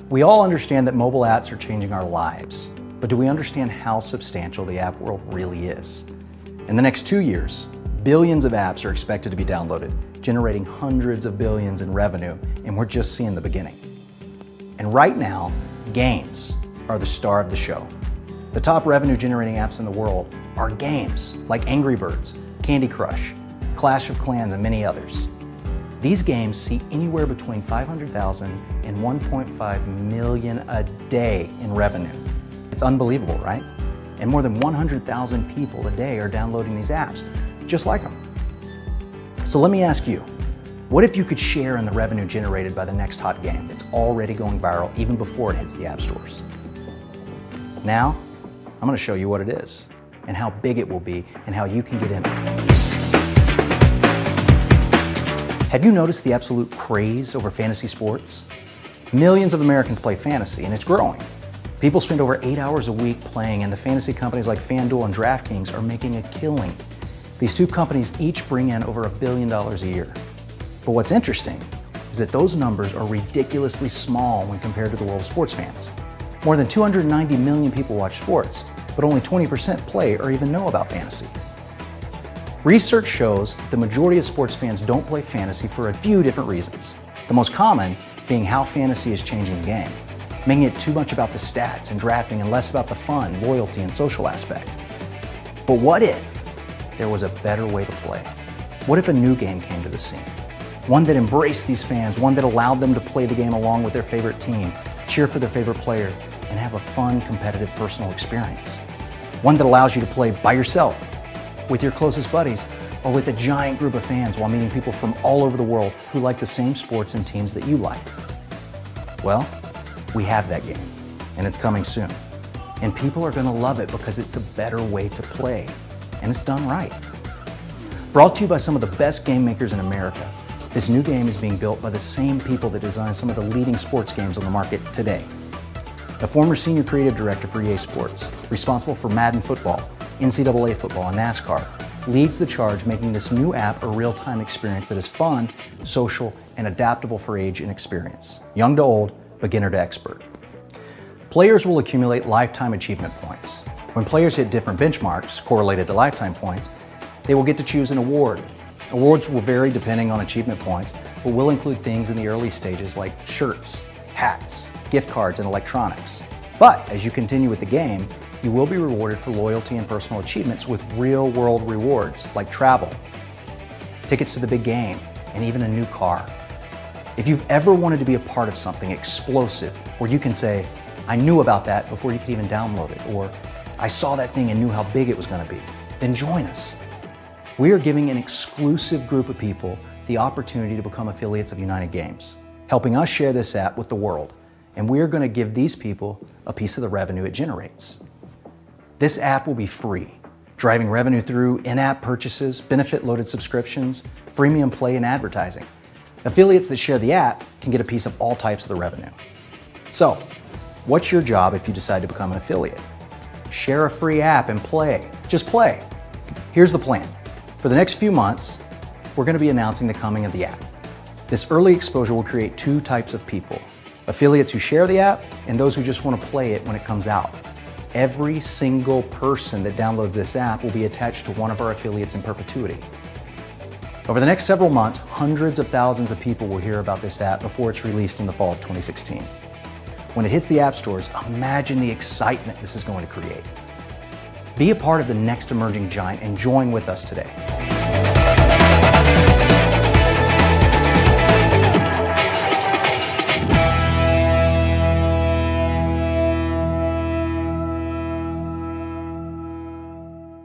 We all understand that mobile apps are changing our lives, but do we understand how substantial the app world really is? In the next 2 years, billions of apps are expected to be downloaded, generating hundreds of billions in revenue, and we're just seeing the beginning. And right now, games are the star of the show. The top revenue-generating apps in the world are games like Angry Birds, Candy Crush, Clash of Clans, and many others. These games see anywhere between 500,000 and 1.5 million a day in revenue. It's unbelievable, right? And more than 100,000 people a day are downloading these apps, just like them. So let me ask you, what if you could share in the revenue generated by the next hot game that's already going viral even before it hits the app stores? Now, I'm going to show you what it is and how big it will be and how you can get in it. Have you noticed the absolute craze over fantasy sports? Millions of Americans play fantasy, and it's growing. People spend over 8 hours a week playing, and the fantasy companies like FanDuel and DraftKings are making a killing. These two companies each bring in over $1 billion a year. But what's interesting is that those numbers are ridiculously small when compared to the world of sports fans. More than 290 million people watch sports, but only 20% play or even know about fantasy. Research shows that the majority of sports fans don't play fantasy for a few different reasons. The most common being how fantasy is changing the game, making it too much about the stats and drafting and less about the fun, loyalty, and social aspect. But what if there was a better way to play? What if a new game came to the scene? One that embraced these fans, one that allowed them to play the game along with their favorite team, cheer for their favorite player, and have a fun, competitive, personal experience. One that allows you to play by yourself, with your closest buddies, or with a giant group of fans while meeting people from all over the world who like the same sports and teams that you like. Well, we have that game, and it's coming soon. And people are gonna love it because it's a better way to play, and it's done right. Brought to you by some of the best game makers in America, this new game is being built by the same people that design some of the leading sports games on the market today. A former senior creative director for EA Sports, responsible for Madden football, NCAA football, and NASCAR, leads the charge making this new app a real-time experience that is fun, social, and adaptable for age and experience. Young to old, beginner to expert. Players will accumulate lifetime achievement points. When players hit different benchmarks correlated to lifetime points, they will get to choose an award. Awards will vary depending on achievement points, but will include things in the early stages like shirts, hats, gift cards, and electronics. But as you continue with the game, you will be rewarded for loyalty and personal achievements with real-world rewards like travel, tickets to the big game, and even a new car. If you've ever wanted to be a part of something explosive, where you can say, I knew about that before you could even download it, or I saw that thing and knew how big it was going to be, then join us. We are giving an exclusive group of people the opportunity to become affiliates of United Games, helping us share this app with the world, and we are going to give these people a piece of the revenue it generates. This app will be free, driving revenue through in-app purchases, benefit-loaded subscriptions, freemium play, and advertising. Affiliates that share the app can get a piece of all types of the revenue. So, what's your job if you decide to become an affiliate? Share a free app and play. Just play. Here's the plan. For the next few months, we're going to be announcing the coming of the app. This early exposure will create two types of people: affiliates who share the app and those who just want to play it when it comes out. Every single person that downloads this app will be attached to one of our affiliates in perpetuity. Over the next several months, hundreds of thousands of people will hear about this app before it's released in the fall of 2016. When it hits the app stores, imagine the excitement this is going to create. Be a part of the next emerging giant and join with us today.